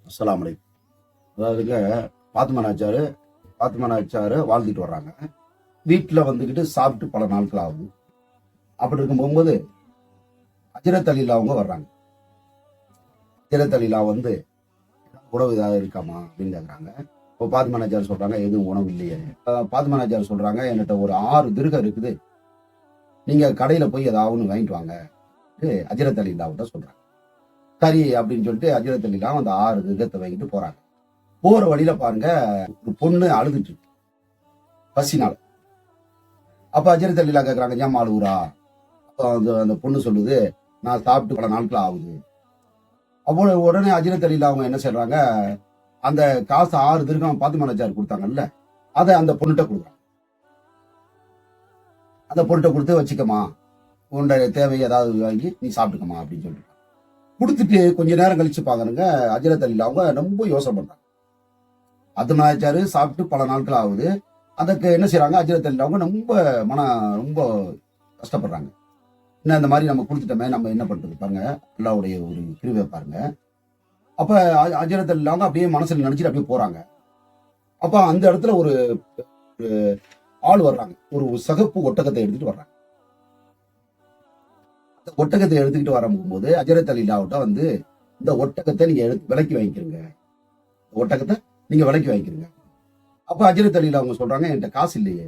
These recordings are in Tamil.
அஸ்ஸலாமு அலைக்கும். அதாவதுங்க பாத்துமனாச்சாரு வாழ்ந்துட்டு வர்றாங்க. வீட்டில் வந்துக்கிட்டு சாப்பிட்டு பல நாட்கள் ஆகுது. அப்படி இருக்கும்போது ஹஜ்ரத் அலிலா அவங்க வர்றாங்க. ஹஜ்ரத் அலிலா வந்து உணவு ஏதாவது இருக்காமா அப்படின்னு கேட்குறாங்க. இப்போ பாத்துமனாச்சார் சொல்றாங்க எதுவும் உணவு இல்லையே. பாத்துமனாச்சார் சொல்றாங்க என்கிட்ட ஒரு 6 திருகம் இருக்குது, நீங்க கடையில போய் ஏதாவது வாங்கிட்டு வாங்க ஹஜ்ரத் அலிலாவிட்ட சொல்றாங்க. சரி அப்படின்னு சொல்லிட்டு ஹஜ்ரத் அலிலா அந்த 6 திருகத்தை வாங்கிட்டு போறாங்க. போற வழியில பாருங்க ஒரு பொண்ணு அழுதுட்டு இருக்கு பசினால. அப்ப ஹஜ்ரத் அலிலா கேட்கறாங்க ஏன் அழுகுறா? அப்ப அந்த பொண்ணு சொல்லுது நான் சாப்பிட்டு பல நாட்கள் ஆகுது. அப்போ உடனே ஹஜ்ரத் அலிலா அவங்க என்ன செய்றாங்க, அந்த காசு 6 திருகம் பாத்துமனாச்சார் கொடுத்தாங்கல்ல, அதை அந்த பொண்ணுகிட்ட கொடுக்குறாங்க. அந்த பொண்ணுகிட்ட கொடுத்து வச்சுக்கமா, உன்னுடைய தேவை ஏதாவது வாங்கி நீ சாப்பிட்டுக்கமா அப்படின்னு சொல்லிட்டு கொடுத்துட்டு கொஞ்ச நேரம் கழிச்சு பாக்குறங்க ஹஜ்ரத் அலிலா அவங்க ரொம்ப யோசனை பண்றாங்க. பாத்துமனாச்சாரு சாப்பிட்டு பல நாட்கள் ஆகுது. அதுக்கு என்ன செய்யறாங்க, ஹஜ்ரத் அலிலா அவங்க ரொம்ப கஷ்டப்படுறாங்க. என்ன இந்த மாதிரி நம்ம கொடுத்துட்டோமே, நம்ம என்ன பண்றது பாருங்க, அல்லாவுடைய ஒரு கிருபை பாருங்க. அப்ப ஹஜ்ரத் அலிலா அவங்க அப்படியே மனசுல நினைச்சிட்டு அப்படியே போறாங்க. அப்ப அந்த இடத்துல ஒரு ஆள் வர்றாங்க, ஒரு சகப்பு ஒட்டகத்தை எடுத்துட்டு வர்றாங்க. அந்த ஒட்டகத்தை எடுத்துக்கிட்டு வரும்போது ஹஜ்ரத் அலிலாவிட்ட வந்து இந்த ஒட்டகத்தை நீங்க விலைக்கு வாங்கிக்கிறீங்க, ஒட்டகத்தை நீங்க விலைக்கு வாங்கிக்கிறீங்க. அப்ப ஹஜ்ரத் அலிலா அவங்க சொல்றாங்க என்கிட்ட காசு இல்லையே.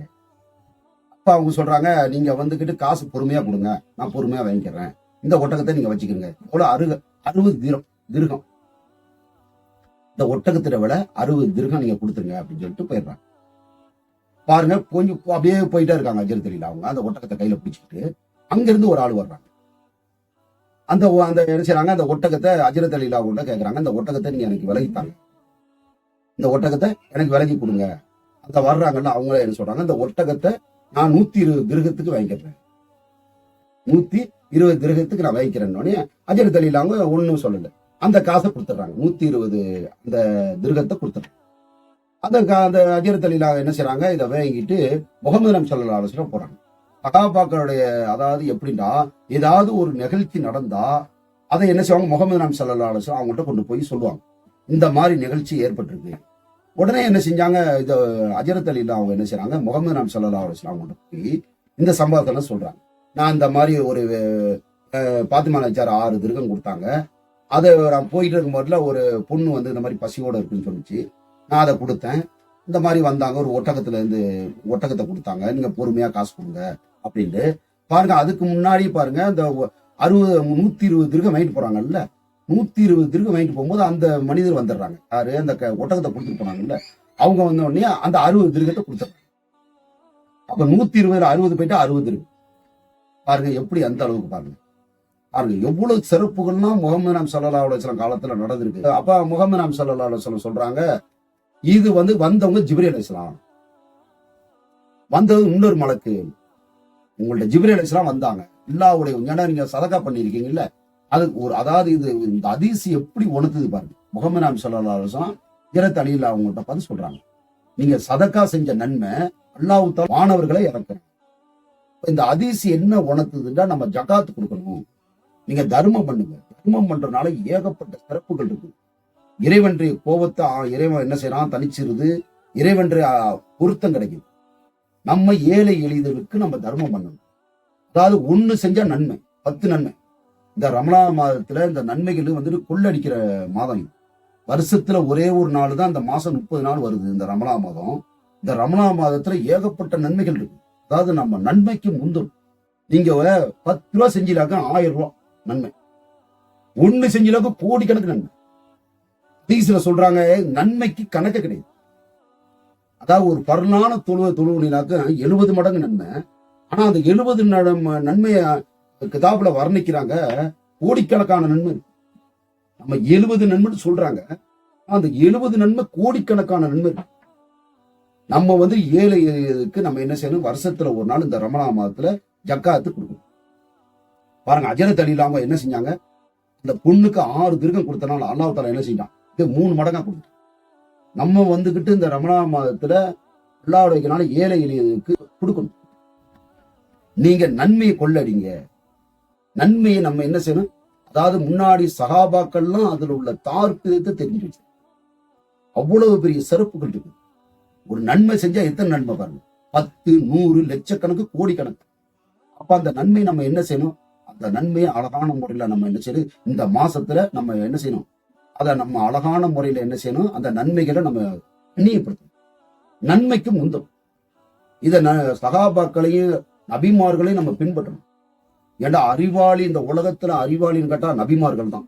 அப்ப அவங்க சொல்றாங்க நீங்க வந்துகிட்டு காசு பொறுமையா கொடுங்க, நான் பொறுமையா வாங்கிக்கிறேன், இந்த ஒட்டகத்தை நீங்க வச்சுக்கிறீங்க. எவ்வளவு 60 திருகம், இந்த ஒட்டகத்திட விட 60 திருகம் நீங்க கொடுத்துருங்க அப்படின்னு சொல்லிட்டு போயிடுறாங்க. பாருங்க கொஞ்சம் அப்படியே போயிட்டே இருக்காங்க ஹஜ்ரத் அலிலா அவங்க அந்த ஒட்டகத்தை கையில பிடிச்சிக்கிட்டு. அங்கிருந்து ஒரு ஆள் வர்றாங்க. அந்த என்ன செய்றாங்க, அந்த ஒட்டகத்தை ஹஜ்ரத் அலிலா அவங்க கேட்கறாங்க, இந்த ஒட்டகத்தை நீங்க எனக்கு விலகித்தாங்க, இந்த ஒட்டகத்தை எனக்கு விலகி கொடுங்க. அந்த வர்றாங்கல்ல அவங்களே என்ன சொல்றாங்க, இந்த ஒட்டகத்தை நான் 120 திருகத்துக்கு வாங்கிக்கிறேன், 120 திருகத்துக்கு நான் வாங்கிக்கிறேன்னு ஹஜ்ரத் அலிலா அவங்க ஒன்னும் சொல்லல. அந்த காசை கொடுத்துட்றாங்க, 120 அந்த திருகத்தை கொடுத்துட்றாங்க. அந்த ஹஜ்ரத் அலிலா என்ன செய்றாங்க, இதை வாங்கிட்டு முகமது நபி ஸல்லல்லாஹு அலைஹி வஸல்லம் போறாங்க. சஹாபாக்களுடைய அதாவது எப்படின்னா ஏதாவது ஒரு நிகழ்ச்சி நடந்தா அதை என்ன செய்வாங்க, முகமது நபி ஸல்லல்லாஹு அலைஹி வஸல்லம் அவங்கள்ட்ட கொண்டு போய் சொல்லுவாங்க, இந்த மாதிரி நிகழ்ச்சி ஏற்பட்டிருக்கு. உடனே என்ன செஞ்சாங்க, இத ஹஜ்ரத் அலிலா அவங்க என்ன செய்றாங்க, முகமது நபி ஸல்லல்லாஹு அலைஹி வஸல்லம் அவங்கள்ட்ட போய் இந்த சம்பவத்தை சொல்றாங்க. நான் இந்த மாதிரி ஒரு பாத்துமனாச்சார் 6 திருகம் கொடுத்தாங்க, அதை நான் போயிட்டு இருக்கும்போதுல ஒரு பொண்ணு வந்து இந்த மாதிரி பசியோட இருக்குன்னு சொல்லிச்சு, நான் அதை கொடுத்தேன். இந்த மாதிரி வந்தாங்க, ஒரு ஒட்டகத்தை கொடுத்தாங்க, நீங்க பொறுமையா காசு கொடுங்க அப்படின்ட்டு. பாருங்க அதுக்கு முன்னாடி பாருங்க இந்த 120 திருகம் வாங்கிட்டு போறாங்கல்ல, 120 திருகம் வாங்கிட்டு போகும்போது அந்த மனிதர் வந்துடுறாங்க. யாரு, அந்த ஒட்டகத்தை கொடுத்துட்டு போனாங்கல்ல, அவங்க வந்த உடனே அந்த 60 திருகத்தை கொடுத்துறாங்க. அப்ப 120 60 போயிட்டு 60 திருகம். பாருங்க எப்படி அந்த அளவுக்கு பாருங்க எவ்வளவு சிறப்புகள்லாம் முகமது நபி ஸல்லல்லாஹு அலைஹி வஸல்லம் காலத்துல நடந்திருக்கு. அப்ப முகமது நபி ஸல்லல்லாஹு அலைஹி வஸல்லம் சொல்றாங்க, இது வந்து வந்தவங்க ஜிப்ரீல் அலைஹிஸ்ஸலாம், வந்தது இன்னொரு மலக்கு, உங்கள்ட்ட ஜிப்ரீல் அலைஹிஸ்ஸலாம் வந்தாங்க. அல்லாஹ்வுடைய ஏன்னா நீங்க சதகா பண்ணிருக்கீங்கல்ல, அதுக்கு ஒரு அதாவது இது இந்த ஹதீஸ் எப்படி உணர்த்துது பாருங்க. முகமது நபி ஸல்லல்லாஹு அலைஹி வஸல்லம் ஹஜ்ரத் அலிலா அவங்கள்ட்ட பார்த்து சொல்றாங்க, நீங்க சதகா செஞ்ச நன்மை அல்லாஹ் தஆலா வானவர்களை இறக்குறாங்க. இந்த ஹதீஸ் என்ன உணர்த்துதுன்னா, நம்ம ஜகாத் கொடுக்கணும், நீங்க தர்மம் பண்ணுங்க, தர்மம் பண்றதுனால ஏகப்பட்ட சிறப்புகள் இருக்கு. இறைவன்றைய கோபத்தை இறைவன் என்ன செய்யறான், தனிச்சிருது, இறைவன்றைய பொருத்தம் கிடைக்குது. நம்ம ஏழை எளிதர்களுக்கு நம்ம தர்மம் பண்ணணும். அதாவது 1 செஞ்சா நன்மை 10 நன்மை. இந்த ரமலான் மாதத்துல இந்த நன்மைகள் வந்துட்டு கொள்ளடிக்கிற மாதம் இது. வருஷத்துல ஒரே ஒரு நாள் தான் இந்த மாசம் 30 நாள் வருது இந்த ரமலான் மாதம். இந்த ரமலான் மாதத்துல ஏகப்பட்ட நன்மைகள் இருக்கு. அதாவது நம்ம நன்மைக்கு முந்தும். நீங்க 10 ரூபா செஞ்சிலாக்க 1000 ரூபாய் நன்மை, 1 செஞ்சிலாக்க கோடிக்கணக்கு நன்மை. ஹதீஸ்ல சொல்றாங்க நன்மைக்கு கணக்கு கிடையாது. அதாவது ஒரு பரலான தொழுவினாக்க 70 மடங்கு நன்மை. ஆனா அந்த 70 நன்மைய கிதாபுல வர்ணிக்கிறாங்க, கோடிக்கணக்கான நன்மை. நம்ம 70 நன்மைன்னு சொல்றாங்க, அந்த 70 நன்மை கோடிக்கணக்கான நன்மை. நம்ம வந்து ஏழைக்கு நம்ம என்ன செய்யணும், வருஷத்துல ஒரு நாள் இந்த ரமலான் மாதத்துல ஜக்காத்து கொடுக்கணும். பாருங்க ஹஜ்ரத் அலிலா அவங்க என்ன செஞ்சாங்க, இந்த பொண்ணுக்கு 6 திருகம் கொடுத்தனால அல்லாஹ் தஆலா என்ன செஞ்சான், 3 மடங்கா கொடுத்தான். நம்ம வந்துகிட்டு இந்த ரமலான் மாதத்துல அல்லாஹ்வுடைய ஏழை எளியருக்கு கொடுக்கணும். நீங்க நன்மையை கொள்ளடிங்க, நன்மையை நம்ம என்ன செய்யணும், அதாவது முன்னாடி சஹாபாக்கள்லாம் அதுல உள்ள தார்க்கத்தை தெரிஞ்சு வச்சு அவ்வளவு பெரிய சிறப்புகள் இருக்கு. ஒரு நன்மை செஞ்சா எத்தனை நன்மை பாருங்க, 10, 100, லட்சக்கணக்கு, கோடிக்கணக்கு. அப்ப அந்த நன்மை நம்ம என்ன செய்யணும்? அந்த நன்மையை அழகான முறையில நம்ம என்ன செய்யணும்? இந்த மாசத்துல நம்ம என்ன செய்யணும்? அதை நம்ம அழகான முறையில என்ன செய்யணும்? அந்த நன்மைகளை நம்ம கண்ணியப்படுத்தணும். நன்மைக்கு முந்தும். இத சகாபாக்களையும் நபிமார்களையும் நம்ம பின்பற்றணும். ஏன்னா அறிவாளி, இந்த உலகத்துல அறிவாளின்னு கேட்டா நபிமார்கள் தான்.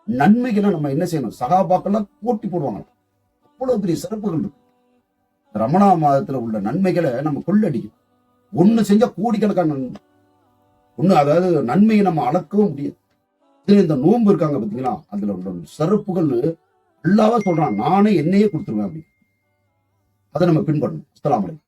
நன்மைகளை நம்ம என்ன செய்யணும்? சகாபாக்கெல்லாம் போட்டி போடுவாங்க. அவ்வளவு பெரிய சிறப்புகள் இருக்கு. ரமணா மாதத்துல உள்ள நன்மைகளை நம்ம கொள்ளடிக்கும். ஒண்ணு செஞ்சா கோடிக்கணக்கான நன்மை. ஒண்ணு, அதாவது நன்மையை நம்ம அளக்கவும் முடியாது. இதுல இந்த நோன்பு இருக்காங்க பாத்தீங்களா, அதுல உள்ள சிறப்புகள் அல்லாஹ் சொல்றான், நானே என்னையே கொடுத்துருவேன் அப்படி. அதை நம்ம பின்பற்றணும். அஸ்ஸலாமு அலைக்கும்.